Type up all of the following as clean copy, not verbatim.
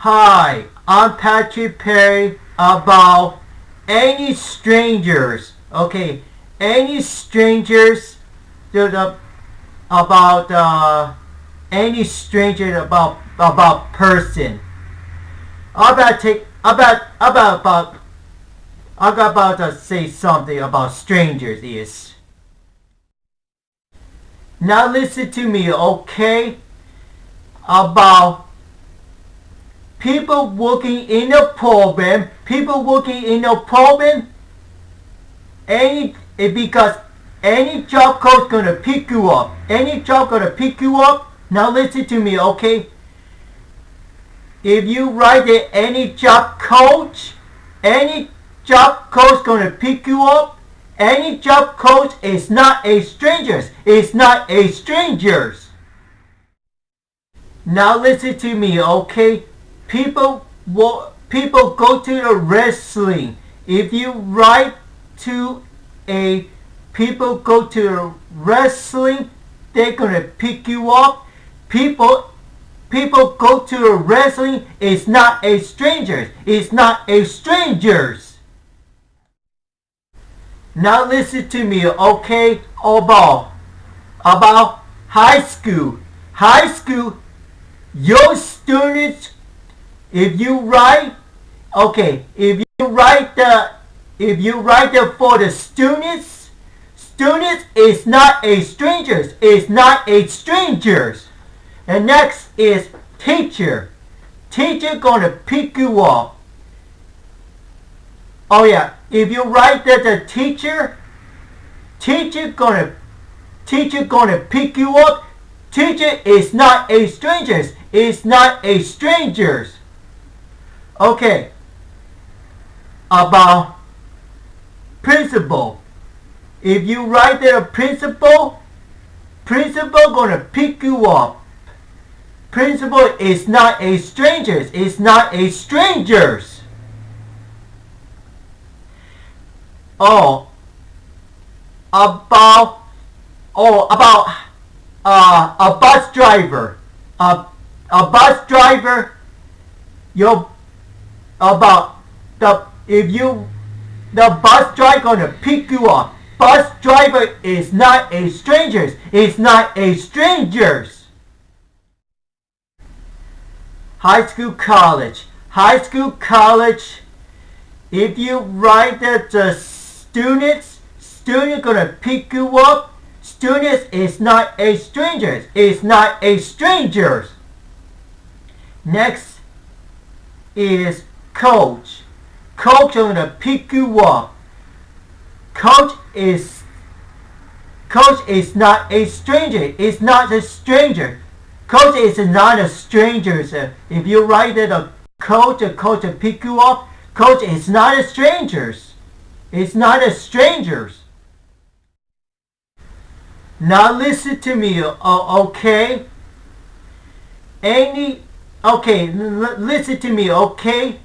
Hi, I'm Patrick Perry about any strangers. Okay, any strangers about any stranger about person. I'm about to take I'm about to say something about strangers is. Now listen to me, okay? About people working in a program, because any job coach gonna pick you up. Any job gonna pick you up. Now listen to me, okay? If you write it, any job coach gonna pick you up. Any job coach is not a strangers. It's not a strangers. Now listen to me, okay? People go to the wrestling. If you write to a people go to the wrestling, they're gonna pick you up. People go to the wrestling. It's not a strangers. It's not a strangers. Now listen to me, okay? About high school. High school, your students, if you write for the students is not a strangers. It's not a strangers. And next is teacher. Teacher gonna pick you up. Oh yeah, if you write that the teacher gonna pick you up. Teacher is not a strangers. It's not a strangers. Okay. About principal. If you write that a principal gonna pick you up. Principal is not a strangers. It's not a strangers. Oh, about a bus driver. A bus driver. The bus driver gonna pick you up. Bus driver is not a strangers. It's not a strangers. High school, college. High school, college. If you write that the student gonna pick you up. Students is not a strangers. It's not a strangers. Next is coach. Coach gonna pick you up. Coach is not a stranger. It's not a stranger. Coach is not a stranger. If you write that a coach will pick you up. Coach is not a strangers. It's not a strangers. Now listen to me, okay? Listen to me, okay?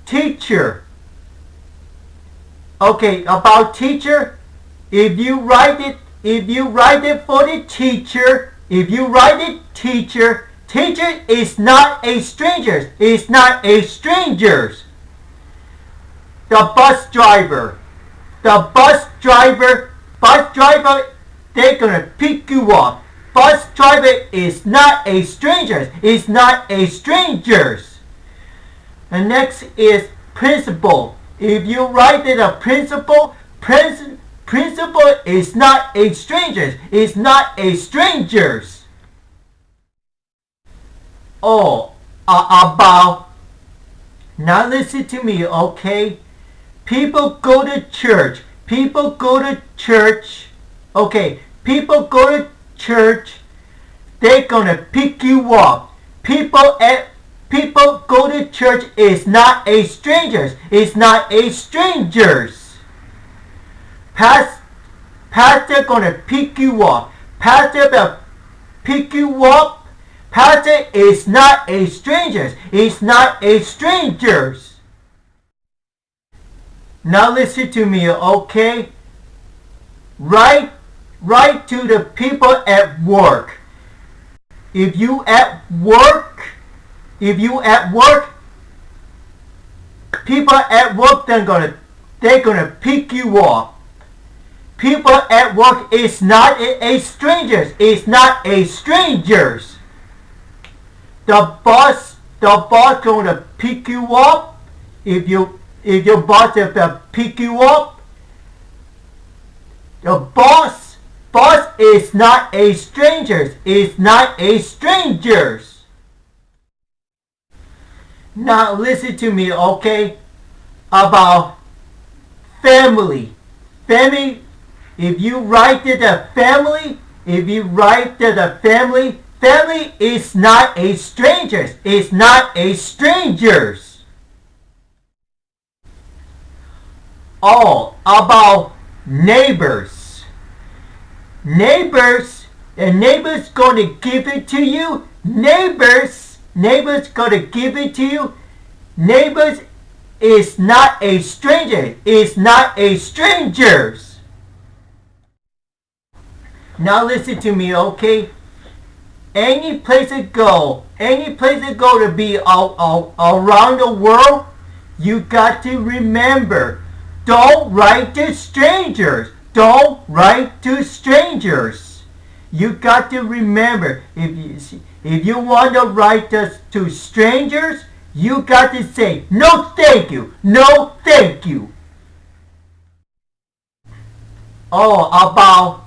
Teacher. Okay, about teacher, if you write it for the teacher, teacher is not a strangers. It's not a strangers. The bus driver, they're gonna pick you up. Bus driver is not a strangers. It's not a strangers. And next is principal. If you write it a principal is not a strangers. It's not a strangers. Oh, about. Now listen to me, okay? People go to church. Okay, people go to church. They're gonna pick you up. People go to church is not a strangers. It's not a strangers. Pastor gonna pick you up. Pastor will pick you up. Pastor is not a strangers. It's not a strangers. Now listen to me, okay? Write to the people at work. If you at work, if you at work, people at work they're gonna pick you up. People at work is not a strangers. It's not a strangers. The boss gonna pick you up. If your boss have to pick you up, the boss is not a strangers. It's not a strangers. Now listen to me, okay? About family. Family. If you write to the family, family is not a strangers. It's not a strangers. Oh, about neighbors. The neighbor's gonna give it to you. Neighbors gonna give it to you. Neighbors is not a stranger. It's not a strangers. Now listen to me, okay? Any place to go to be around the world, you got to remember, don't write to strangers. Don't write to strangers. You got to remember, if you want to write to strangers, you got to say, no thank you, no thank you. Oh, about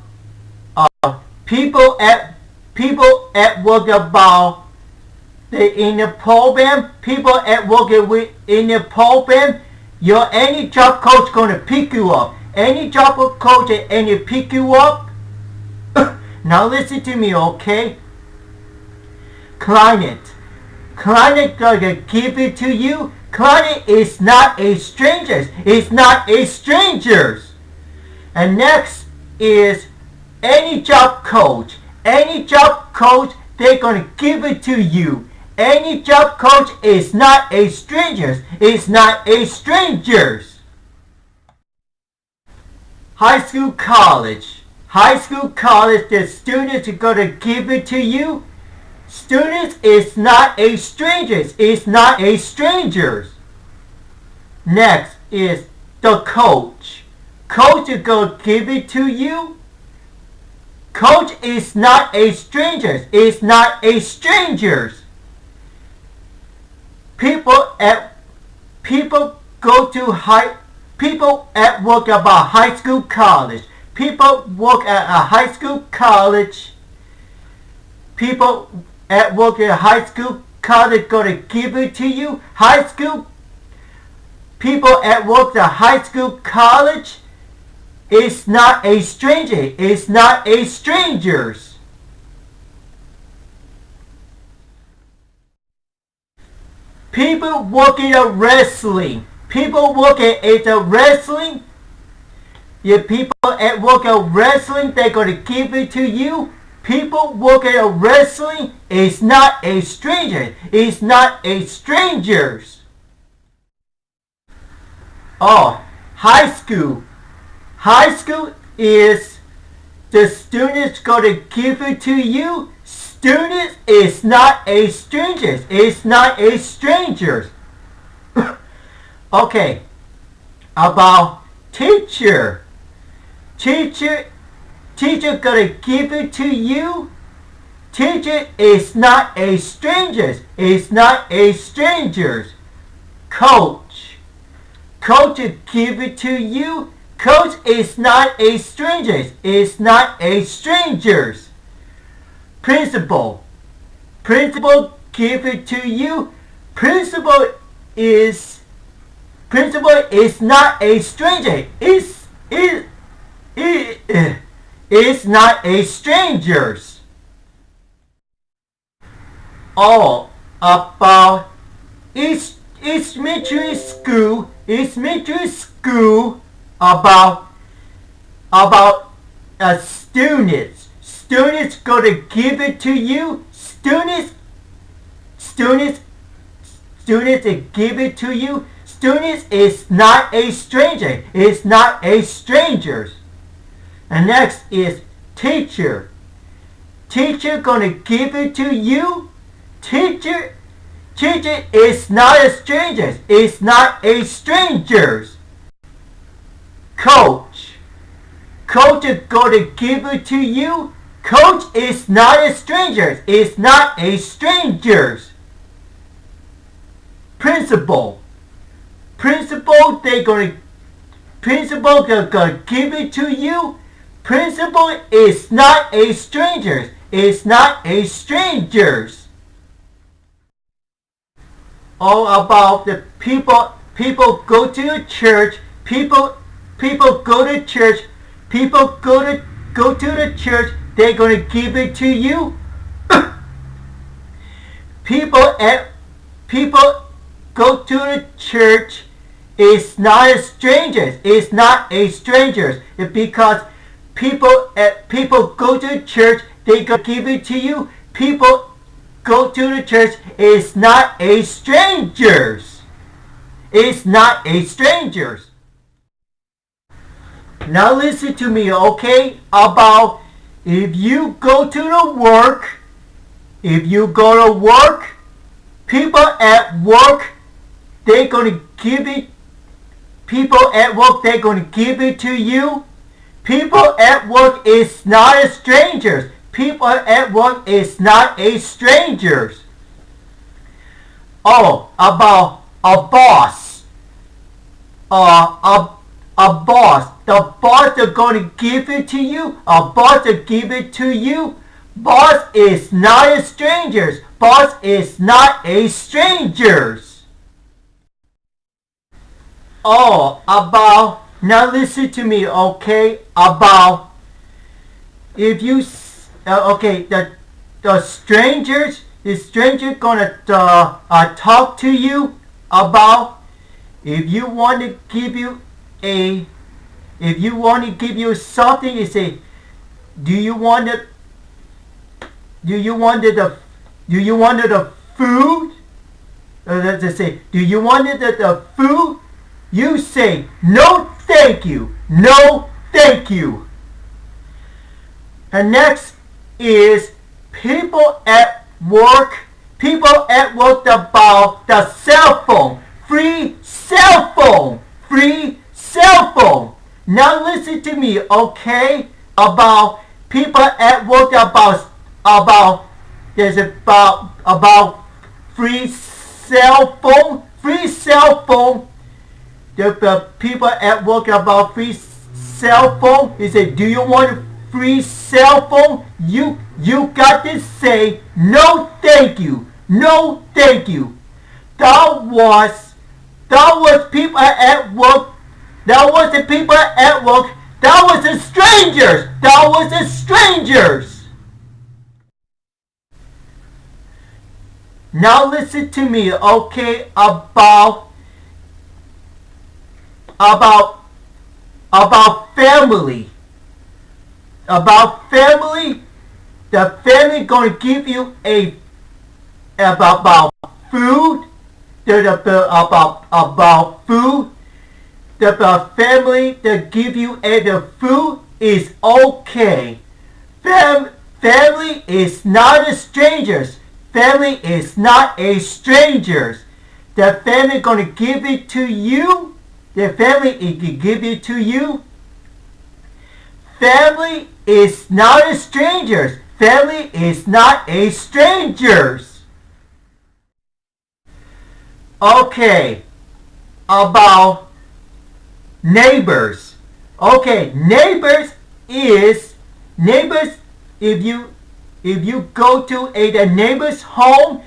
people at work about in the program, people at work in the program, any job coach gonna pick you up. Any job coach and pick you up. Now listen to me, okay? Client gonna give it to you. Client is not a strangers. It's not a strangers. And next is any job coach. Any job coach, they're gonna give it to you. Any job coach is not a strangers. It's not a strangers. High school, college. High school, college, the students are gonna give it to you. Students is not a strangers. It's not a strangers. Next is the coach. Coach is gonna give it to you. Coach is not a strangers. It's not a strangers. People at work about high school, college. People work at a high school, college. People at work at high school, college gonna give it to you. High school. People at work at high school, college. It's not a stranger. It's not a strangers. People working at wrestling. People working at the wrestling. If people at work at wrestling, they're gonna give it to you. People working at wrestling is not a stranger. It's not a strangers. Oh, high school. High school is the students gonna give it to you. Students is not a strangers. It's not a strangers. Okay, about teacher. Teacher gonna give it to you. Teacher is not a strangers. It's not a strangers. Coach will give it to you. Coach is not a strangers. It's not a strangers. Principal give it to you. Principal is not a stranger. It's not a strangers. All about it's elementary school. It's elementary school about students. Students gonna give it to you. Students give it to you. Students is not a stranger. It's not a strangers. And next is teacher. Teacher gonna give it to you. Teacher Teacher is not a stranger. It's not a strangers. Coach. Coach is going to give it to you. Coach is not a stranger. It's not a strangers. Principal. Principal, they're going to give it to you. Principal is not a stranger. It's not a strangers. All about the people. People go to the church. People go to church. People go to the church. They're going to give it to you. People go to the church. It's not a strangers. It's not a strangers. It's because people go to church. They gonna give it to you. People go to the church. It's not a strangers. It's not a strangers. Now listen to me, okay? About if you go to the work. If you go to work, people at work, they're gonna give it. People at work, they're going to give it to you. People at work is not a strangers. People at work is not a strangers. Oh, about a boss. A boss. The boss is going to give it to you. A boss will give it to you. Boss is not a strangers. Boss is not a strangers. Oh, about, now listen to me, okay? About, if you, okay, the stranger gonna talk to you about, if you want to give you something, you say, do you want the food? They say, do you want the food? You say, no thank you, no thank you. And next is people at work about the cell phone, free cell phone, free cell phone. Now listen to me, okay? About people at work about free cell phone, free cell phone. The people at work about free cell phone. He said, do you want a free cell phone? You got to say, no thank you, no thank you. That was people at work. That was the people at work. That was the strangers. That was the strangers. Now listen to me, okay, about family. About family. The family gonna give you about food. About food. The family that give you the food is okay. Family is not a strangers. Family is not a strangers. The family gonna give it to you. The family can give it to you. Family is not a strangers. Family is not a strangers. Okay, about neighbors. Okay, neighbors. If you go to a neighbor's home,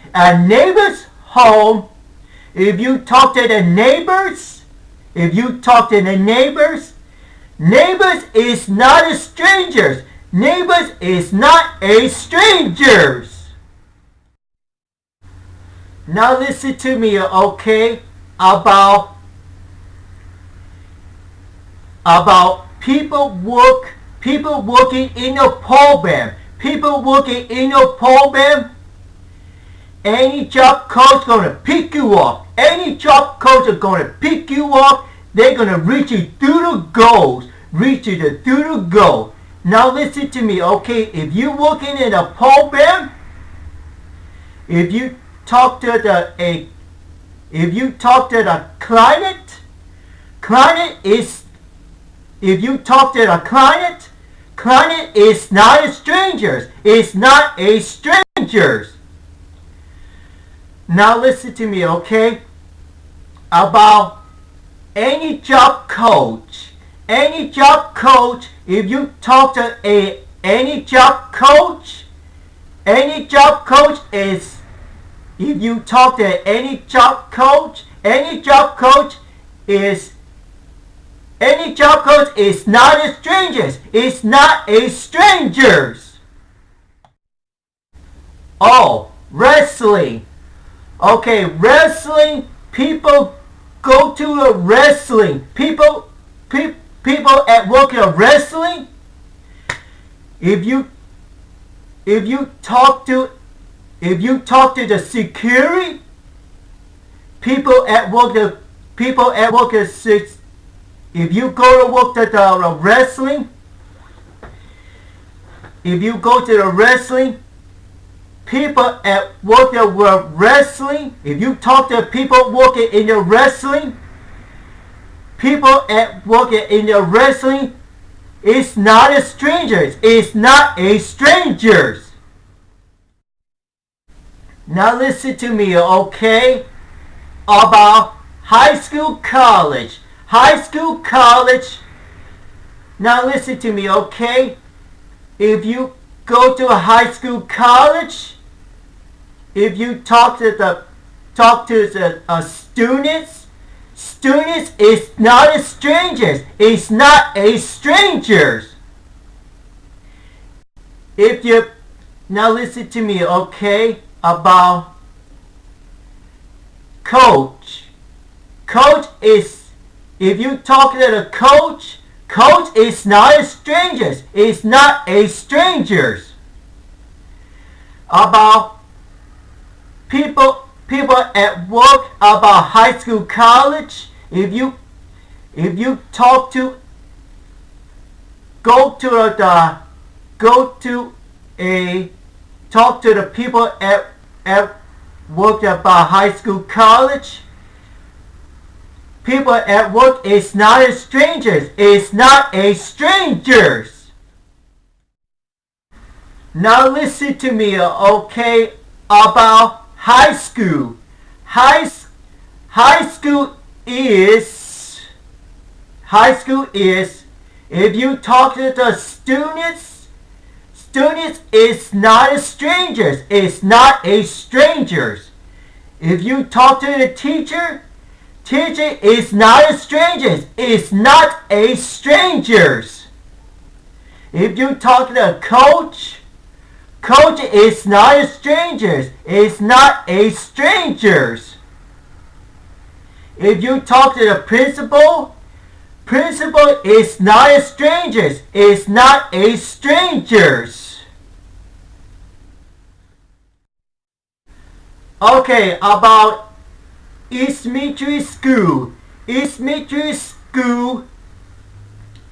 if you talk to the neighbors, neighbors is not a strangers. Neighbors is not a strangers. Now listen to me, okay? About people working in a program. People working in a program. Any job coach gonna pick you up. Any job coach is gonna pick you up. They're gonna reach you through the goals. Reach you through the goal. Now listen to me, okay? If you're working in a program, if talk to the client, client is not a stranger. It's not a stranger. Now listen to me, okay? About any job coach. If you talk to any job coach is, if you talk to any job coach is not a stranger. It's not a stranger. Oh, wrestling. Okay, wrestling. People go to a wrestling. People at work at wrestling. If you talk to the security, people at work at if you go to work at the wrestling, people at work that were wrestling, if you talk to people working in the wrestling, it's not a stranger. It's not a stranger. Now listen to me, okay? About high school, college. Now listen to me, okay? If you go to a high school, college, if you talk to the students is not a stranger. It's not a stranger. Now listen to me, okay? About coach. Coach is, if you talk to the coach is not a stranger. It's not a stranger. About people at work, about high school, college, if you talk to talk to the people at work about high school, college, people at work is not a stranger. It's not a stranger. Now listen to me, okay? About high school. High school is, if you talk to the students is not a stranger. It's not a stranger. If you talk to the teacher is not a stranger. It's not a stranger. If you talk to the coach is not a stranger. It's not a stranger. If you talk to the principal is not a stranger. It's not a stranger. Okay, about East Mitchell School.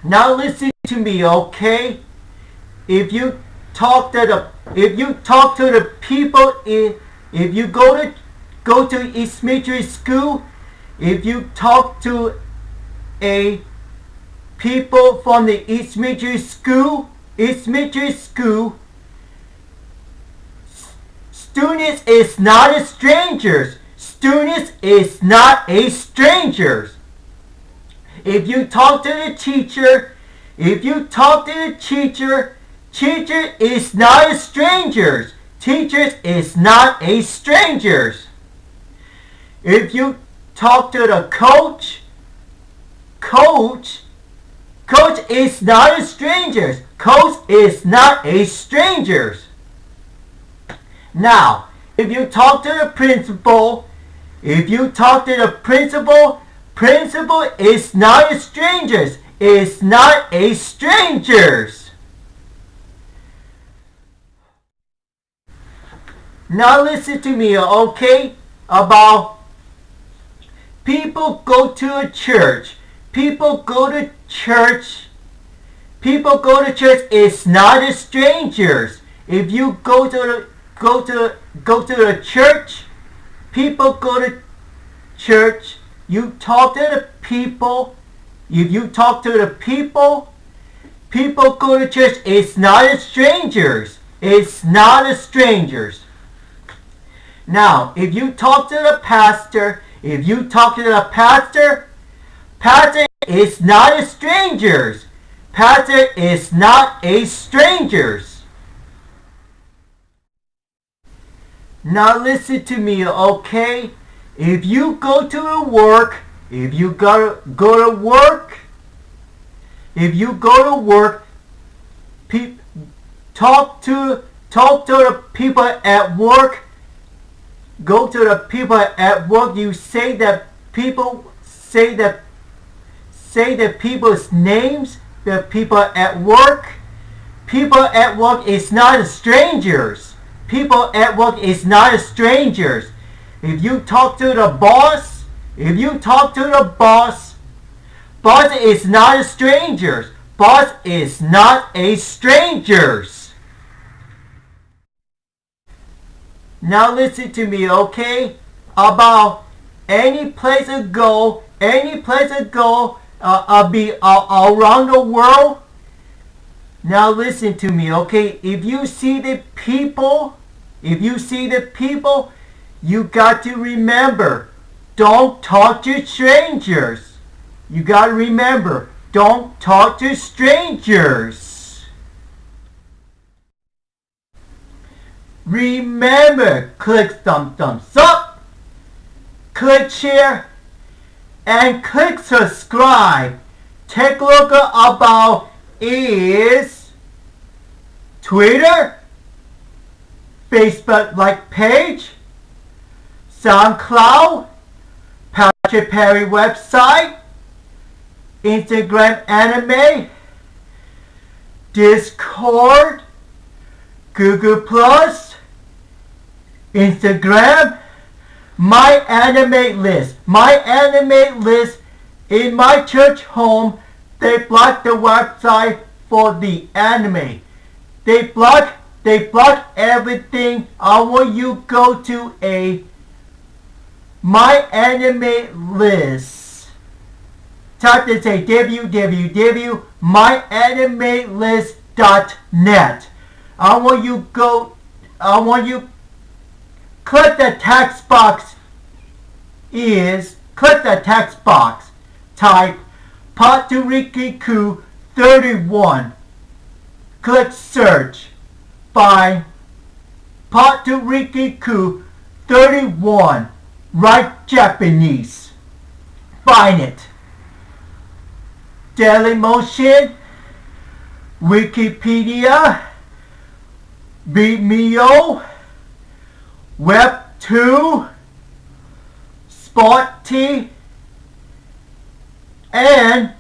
Now listen to me, okay? If you talk to the people, if you go to East Mitchell School, if you talk to a people from the East Mitchell School, students is not a stranger. Students is not a stranger. If you talk to the teacher, teacher is not a stranger. Teachers is not a stranger. If you talk to the coach is not a stranger. Coach is not a stranger. Now, if you talk to the principal, principal is not a stranger. It's not a stranger. Now listen to me, okay? About people go to a church. People go to church is not a stranger. If you go to the church, people go to church, you talk to the people. If you talk to the people, people go to church. It's not as strangers. It's not as strangers. Now, if you talk to the pastor, pastor is not a strangers. Pastor is not a strangers. Now listen to me, okay? If you go to work, talk to the people at work. Go to the people at work. You say the people's names. The people at work. People at work is not strangers. People at work is not strangers. If you talk to the boss, boss is not strangers. Boss is not a strangers. Now listen to me, okay? About any place to go, be around the world. Now listen to me, okay? If you see the people, you got to remember, don't talk to strangers. You got to remember, don't talk to strangers. Remember, click thumbs up, click share, and click subscribe. Take a look about is Twitter, Facebook like page, SoundCloud, Patrick Perry website, Instagram anime, Discord, Google Plus, Instagram, my anime list. In my church home, they blocked the website for the anime. They block everything. I want you to go to my anime list. Type to say www.myanimelist.net. I want you click the text box. Click the text box. Type Patrick 31. Click search. Find Patrick 31. Write Japanese. Find it. Dailymotion, Wikipedia, Vimeo, Web2, Spotty, and